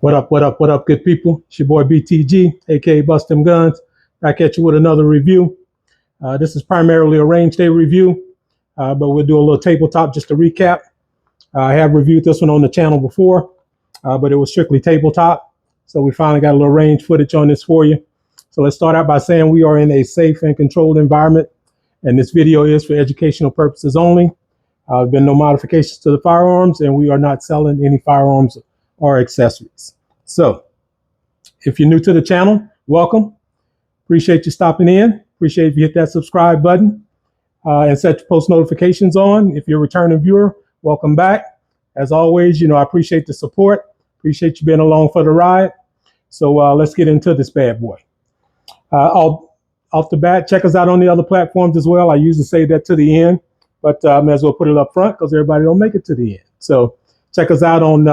What up, good people? It's your boy BTG, aka Bust Them Guns, back at you with another review. This is primarily a range day review, but we'll do a little tabletop just to recap. I have reviewed this one on the channel before, but it was strictly tabletop. So we finally got a little range footage on this for you. So let's start out by saying we are in a safe and controlled environment, and this video is for educational purposes only. There have been no modifications to the firearms, and we are not selling any firearms or accessories. So if you're new to the channel, welcome. Appreciate you stopping in. Appreciate if you hit that subscribe button and set your post notifications on. If you're a returning viewer, welcome back. As always, I appreciate the support. Appreciate you being along for the ride. So let's get into this bad boy. Off the bat, check us out on the other platforms as well. I usually say that to the end, but I may as well put it up front because everybody don't make it to the end. So check us out on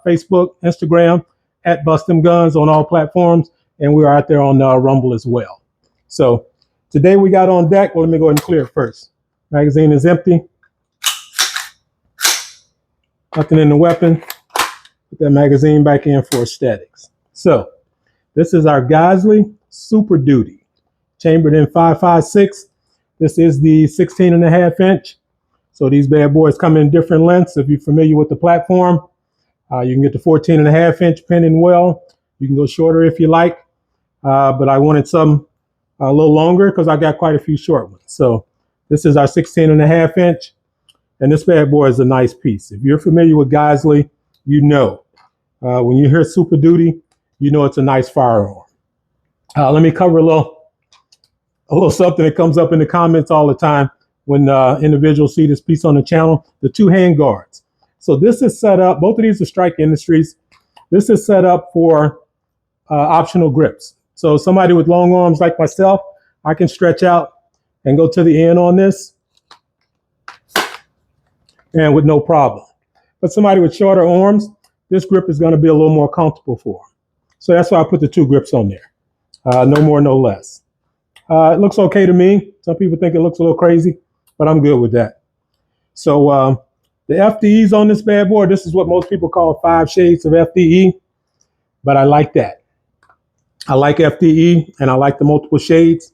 Facebook, Instagram, at Bust Them Guns on all platforms, and we are out there on Rumble as well. So today we got on deck. Well, let me go ahead and clear it first. Magazine is empty. Nothing in the weapon. Put that magazine back in for aesthetics. So this is our Geissele Super Duty, chambered in 5.56. This is the 16.5 inch. So these bad boys come in different lengths. If you're familiar with the platform, you can get the 14.5 inch pin and well. You can go shorter if you like, but I wanted some a little longer because I got quite a few short ones. So this is our 16.5 inch, and this bad boy is a nice piece. If you're familiar with Geissele, when you hear Super Duty, you know it's a nice firearm. Let me cover a little something that comes up in the comments all the time when individuals see this piece on the channel, the two hand guards. So this is set up, both of these are Strike Industries. This is set up for optional grips. So somebody with long arms like myself, I can stretch out and go to the end on this and with no problem. But somebody with shorter arms, this grip is going to be a little more comfortable for them. So that's why I put the two grips on there. No more, no less. It looks okay to me. Some people think it looks a little crazy, but I'm good with that. So the FDEs on this bad boy, this is what most people call 5 shades of FDE, but I like that. I like FDE and I like the multiple shades.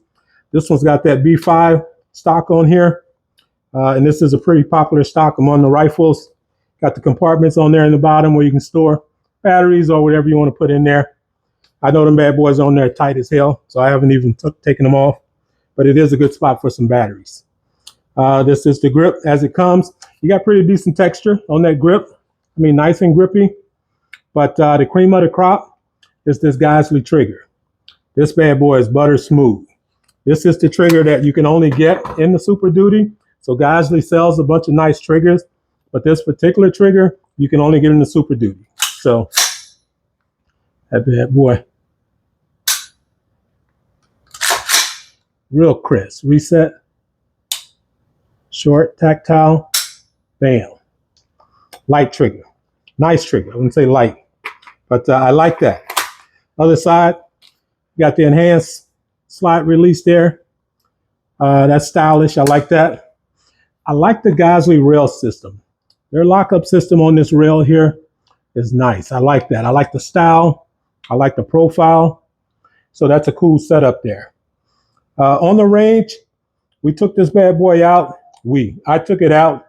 This one's got that B5 stock on here, and this is a pretty popular stock among the rifles. Got the compartments on there in the bottom where you can store batteries or whatever you want to put in there. I know them bad boys on there tight as hell, so I haven't even taken them off, but it is a good spot for some batteries. This is the grip as it comes. You got pretty decent texture on that grip. I mean, nice and grippy, but the cream of the crop is this Geissele trigger. This bad boy is butter smooth. This is the trigger that you can only get in the Super Duty. So Geissele sells a bunch of nice triggers, but this particular trigger, you can only get in the Super Duty. So that bad boy. Real crisp. Reset. Short, tactile. Bam. Light trigger. Nice trigger. I wouldn't say light, but I like that. Other side, got the enhanced slide release there. That's stylish. I like that. I like the Geissele rail system. Their lockup system on this rail here is nice. I like that. I like the style. I like the profile. So that's a cool setup there. On the range, we took this bad boy out. I took it out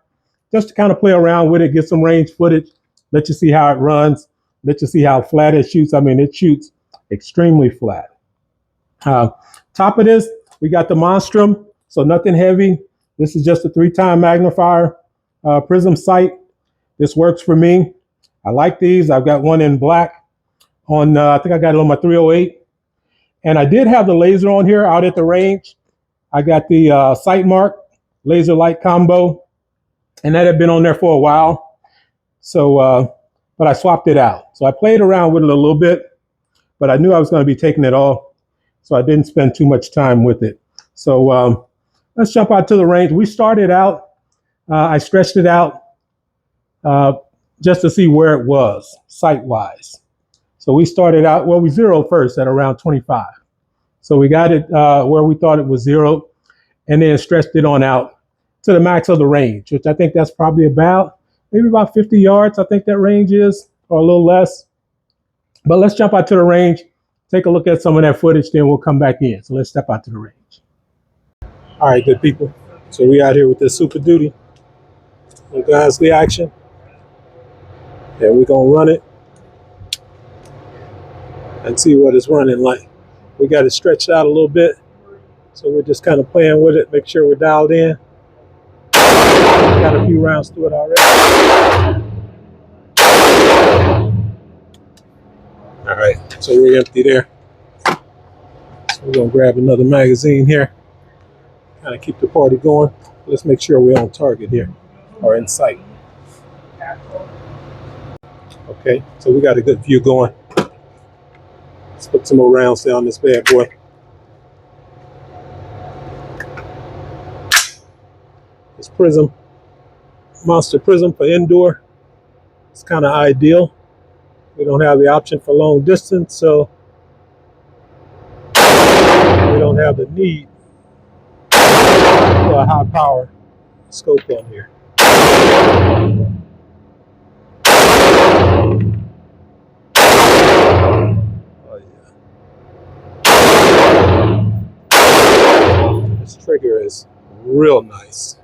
just to kind of play around with it, get some range footage, let you see how it runs, let you see how flat it shoots. I mean, it shoots extremely flat. Top of this, we got the Monstrum, so nothing heavy. This is just a 3-time magnifier prism sight. This works for me. I like these. I've got one in black on, I think I got it on my 308. And I did have the laser on here out at the range. I got the sight mark laser light combo, and that had been on there for a while. So, but I swapped it out. So I played around with it a little bit, but I knew I was going to be taking it off, so I didn't spend too much time with it. So let's jump out to the range. We started out, I stretched it out just to see where it was sight-wise. So we started out, well, we zeroed first at around 25. So we got it where we thought it was zeroed, and then stretched it on out to the max of the range, which I think that's probably maybe about 50 yards. I think that range is, or a little less. But let's jump out to the range, take a look at some of that footage, then we'll come back in. So let's step out to the range. All right, good people. So we out here with this Super Duty on Geissele action, and we're gonna run it and see what it's running like. We got it stretched out a little bit, so we're just kind of playing with it, make sure we're dialed in. Got a few rounds through it already. All right, so we're empty there. So we're gonna grab another magazine here, kind of keep the party going. Let's make sure we're on target here, or in sight. Okay, so we got a good view going. Let's put some more rounds down this bad boy. This prism, monster prism for indoor. It's kind of ideal. We don't have the option for long distance, so we don't have the need for a high power scope on here. Oh yeah. This trigger is real nice.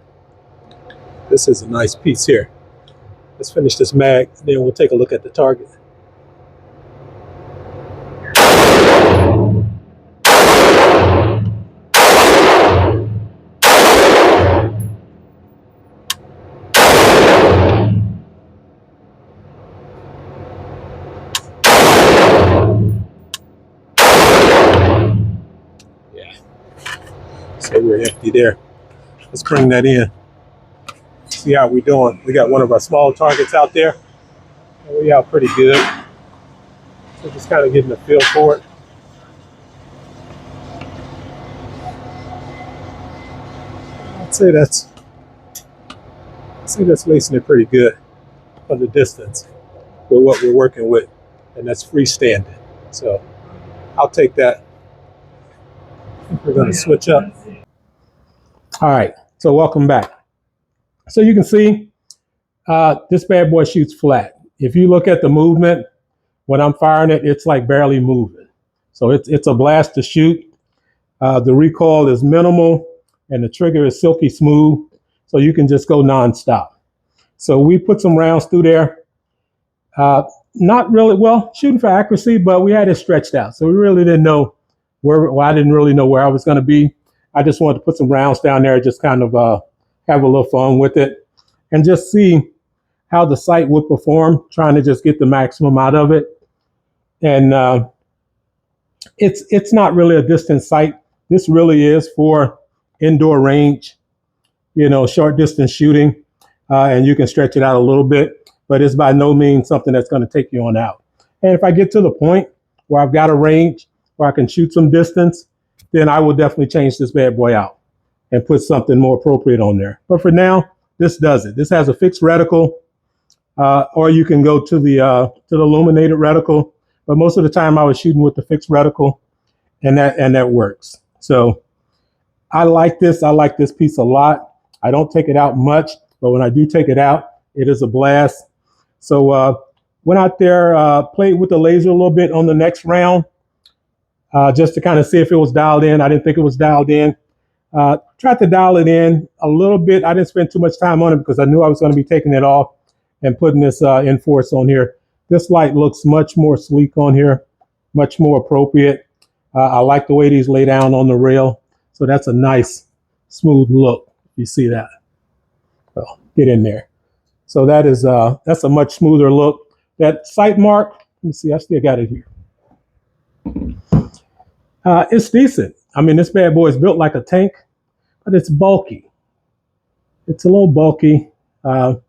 This is a nice piece here. Let's finish this mag, then we'll take a look at the target. Yeah. So we're empty there. Let's bring that in. See how we're doing. We got one of our small targets out there. And we out pretty good. So just kind of getting a feel for it. I'd say that's lacing it pretty good from the distance with what we're working with, and that's freestanding. So I'll take that. I think we're going to switch up. All right, so welcome back. So you can see this bad boy shoots flat. If you look at the movement, when I'm firing it, it's like barely moving. So it's a blast to shoot. The recoil is minimal, and the trigger is silky smooth, so you can just go nonstop. So we put some rounds through there. Not really, well, shooting for accuracy, but we had it stretched out. So we really didn't know where, well, I didn't really know where I was going to be. I just wanted to put some rounds down there, just kind of have a little fun with it and just see how the sight would perform, trying to just get the maximum out of it. And it's not really a distant sight. This really is for indoor range, you know, short distance shooting, and you can stretch it out a little bit, but it's by no means something that's going to take you on out. And if I get to the point where I've got a range where I can shoot some distance, then I will definitely change this bad boy out and put something more appropriate on there. But for now, this does it. This has a fixed reticle, or you can go to the illuminated reticle. But most of the time, I was shooting with the fixed reticle, and that works. So I like this. I like this piece a lot. I don't take it out much, but when I do take it out, it is a blast. So went out there, played with the laser a little bit on the next round, just to kind of see if it was dialed in. I didn't think it was dialed in. Tried to dial it in a little bit. I didn't spend too much time on it because I knew I was going to be taking it off and putting this Enforce on here. This light looks much more sleek on here, much more appropriate. I like the way these lay down on the rail. So that's a nice, smooth look. You see that? Well, get in there. So that's a much smoother look. That sight mark, let me see, I still got it here. It's decent. I mean, this bad boy is built like a tank, but it's bulky. It's a little bulky, but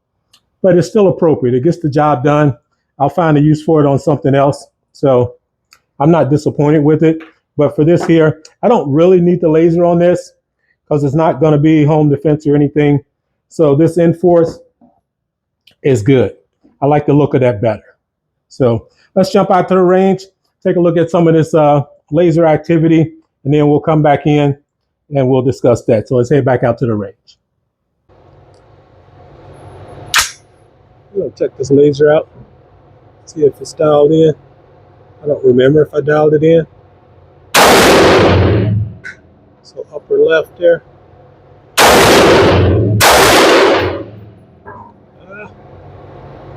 it's still appropriate. It gets the job done. I'll find a use for it on something else. So I'm not disappointed with it. But for this here, I don't really need the laser on this because it's not going to be home defense or anything. So this Enforce is good. I like the look of that better. So let's jump out to the range, take a look at some of this laser activity, and then we'll come back in and we'll discuss that. So let's head back out to the range. We're going to check this laser out, see if it's dialed in. I don't remember if I dialed it in. So upper left there.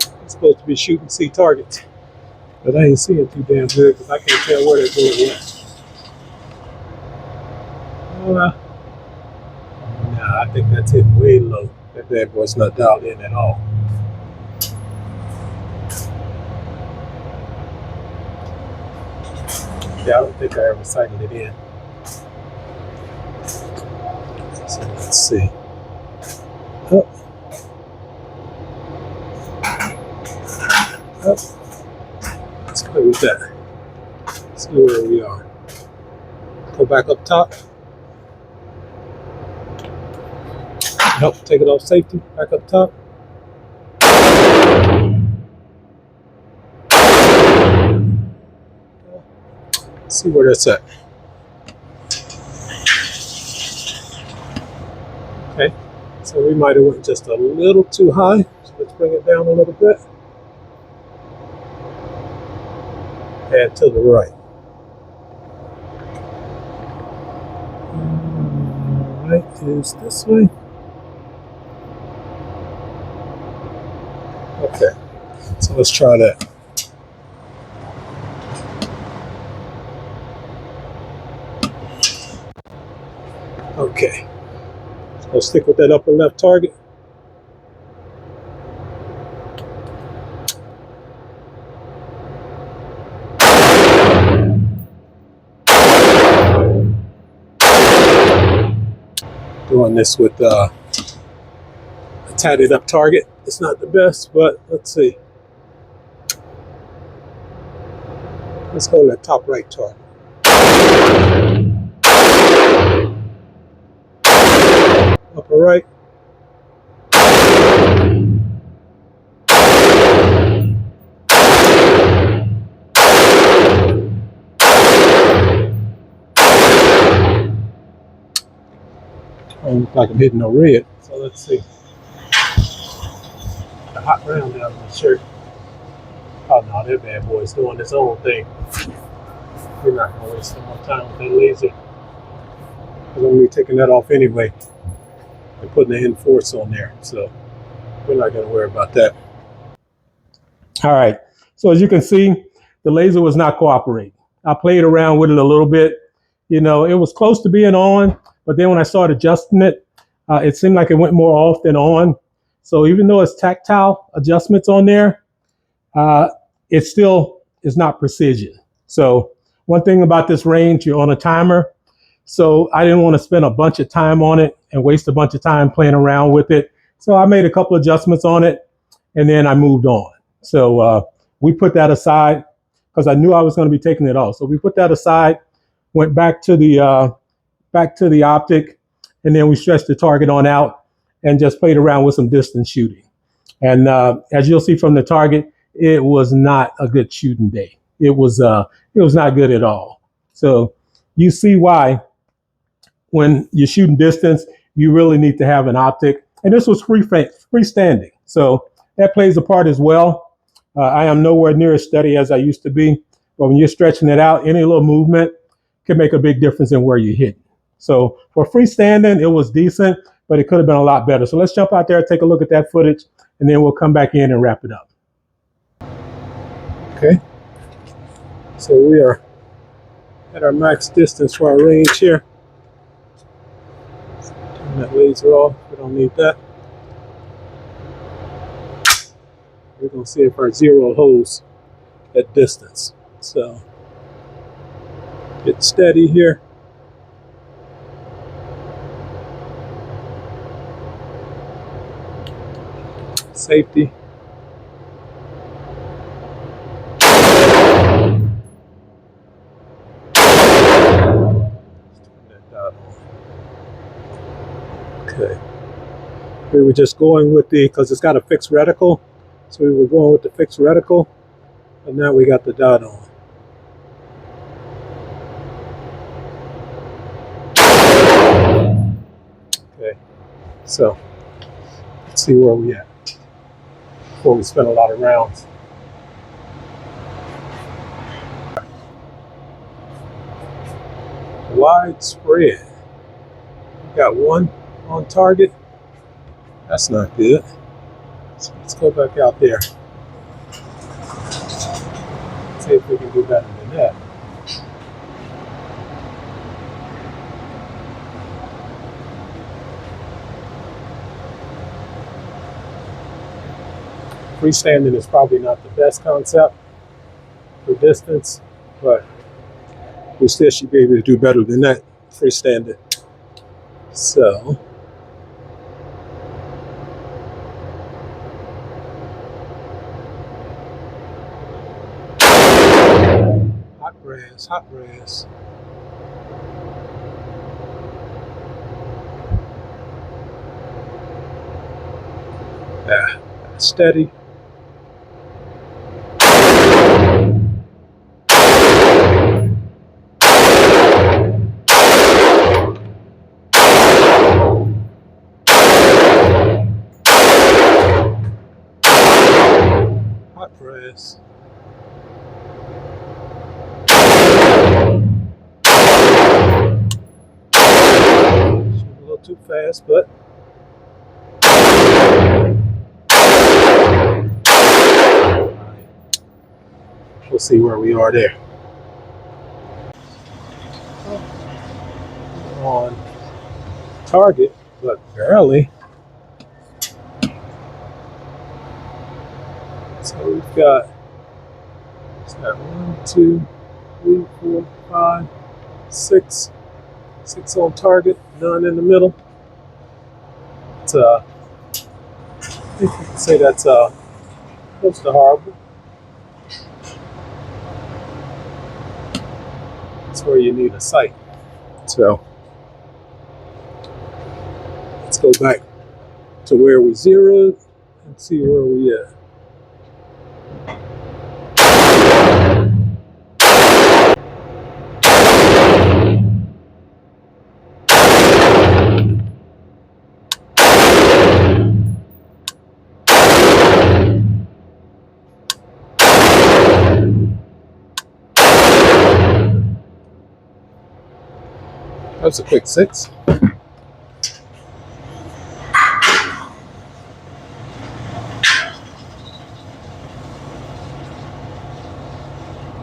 I'm supposed to be shooting C targets, but I ain't seeing too damn good because I can't tell where they're going yet. Nah, I think that's it way low. That bad boy's not dialed in at all. Yeah, I don't think I ever sighted it in. So let's see. Oh. Oh. Let's play with that. See where we are. Go back up top. Nope, take it off safety. Back up top. See where that's at. Okay, so we might have went just a little too high. So let's bring it down a little bit. And to the right. Right is this way. Okay, so let's try that. Okay, so let's stick with that upper left target. Doing this with a tatted up target. It's not the best, but let's see. Let's go to that top right target. Upper right. Don't look like I'm hitting no red. So let's see. The hot round down my shirt. Oh no, that bad boy's doing his own thing. We're not gonna waste no more time with that laser. I'm gonna be taking that off anyway and putting the N-Force on there. So we're not gonna worry about that. All right. So as you can see, the laser was not cooperating. I played around with it a little bit. You know, it was close to being on, but then when I started adjusting it, it seemed like it went more off than on. So even though it's tactile adjustments on there, it still is not precision. So one thing about this range, you're on a timer. So I didn't want to spend a bunch of time on it and waste a bunch of time playing around with it. So I made a couple adjustments on it and then I moved on. So we put that aside because I knew I was going to be taking it off. So we put that aside, went back to the optic, and then we stretched the target on out and just played around with some distance shooting. And as you'll see from the target, it was not a good shooting day. It was not good at all. So you see why when you're shooting distance, you really need to have an optic. And this was freestanding. So that plays a part as well. I am nowhere near as steady as I used to be, but when you're stretching it out, any little movement can make a big difference in where you hit. So for freestanding, it was decent, but it could have been a lot better. So let's jump out there and take a look at that footage, and then we'll come back in and wrap it up. Okay. So we are at our max distance for our range here. Turn that laser off. We don't need that. We're going to see if our zero holds at distance. So get steady here. Safety. Okay. We were just going with because it's got a fixed reticle. So we were going with the fixed reticle, and now we got the dot on. Okay, so let's see where we at before we spend a lot of rounds. widespread. Got one on target. That's not good. So let's go back out there. See if we can do better than that. Freestanding is probably not the best concept for distance, but we still should be able to do better than that freestanding. So hot brass. Yeah, steady. Hot brass. A little too fast, but we'll see where we are there. On target, but barely. So we've got 1, 2, 3, 4, 5, 6. 6 on target, none in the middle. It's I think you can say that's close to horrible. That's where you need a sight. So let's go back to where we zeroed and see where we at. That was a quick 6.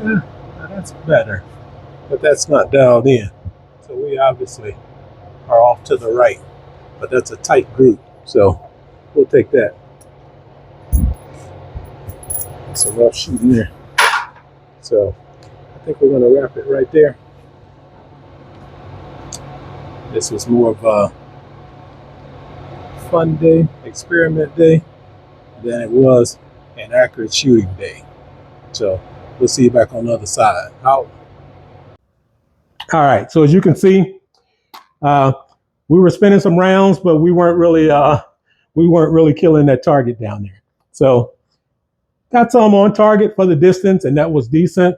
Yeah, that's better, but that's not dialed in. So we obviously are off to the right, but that's a tight group, so we'll take that. Some rough shooting there. So I think we're going to wrap it right there. This was more of a fun day, experiment day, than it was an accurate shooting day. So we'll see you back on the other side. Out. All right. So as you can see, we were spinning some rounds, but we weren't really killing that target down there. So got some on target for the distance, and that was decent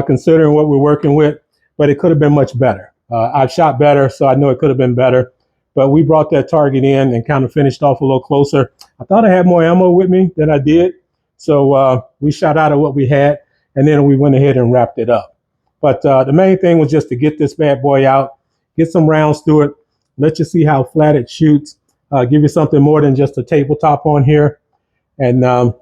considering what we're working with. But it could have been much better. I've shot better, so I know it could have been better. But we brought that target in and kind of finished off a little closer. I thought I had more ammo with me than I did. So we shot out of what we had, and then we went ahead and wrapped it up. But the main thing was just to get this bad boy out, get some rounds through it, let you see how flat it shoots, give you something more than just a tabletop on here, and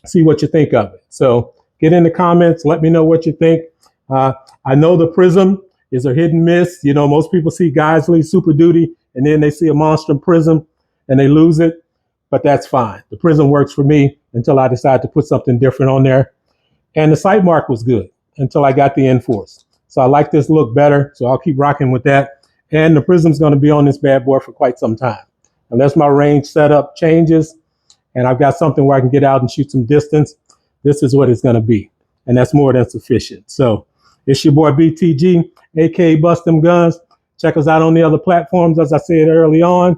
see what you think of it. So get in the comments, let me know what you think. I know the Prism is a hit and miss. You know, most people see Geissele Super Duty, and then they see a Monstrum Prism, and they lose it. But that's fine. The Prism works for me until I decide to put something different on there. And the sight mark was good until I got the Enforce. So I like this look better, so I'll keep rocking with that. And the Prism's going to be on this bad boy for quite some time. Unless my range setup changes and I've got something where I can get out and shoot some distance, this is what it's going to be. And that's more than sufficient. So it's your boy BTG, aka Bust Them Guns. Check us out on the other platforms, as I said early on,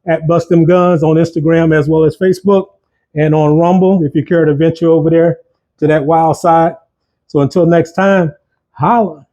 at Bust Them Guns on Instagram as well as Facebook, and on Rumble if you care to venture over there to that wild side. So until next time, holla.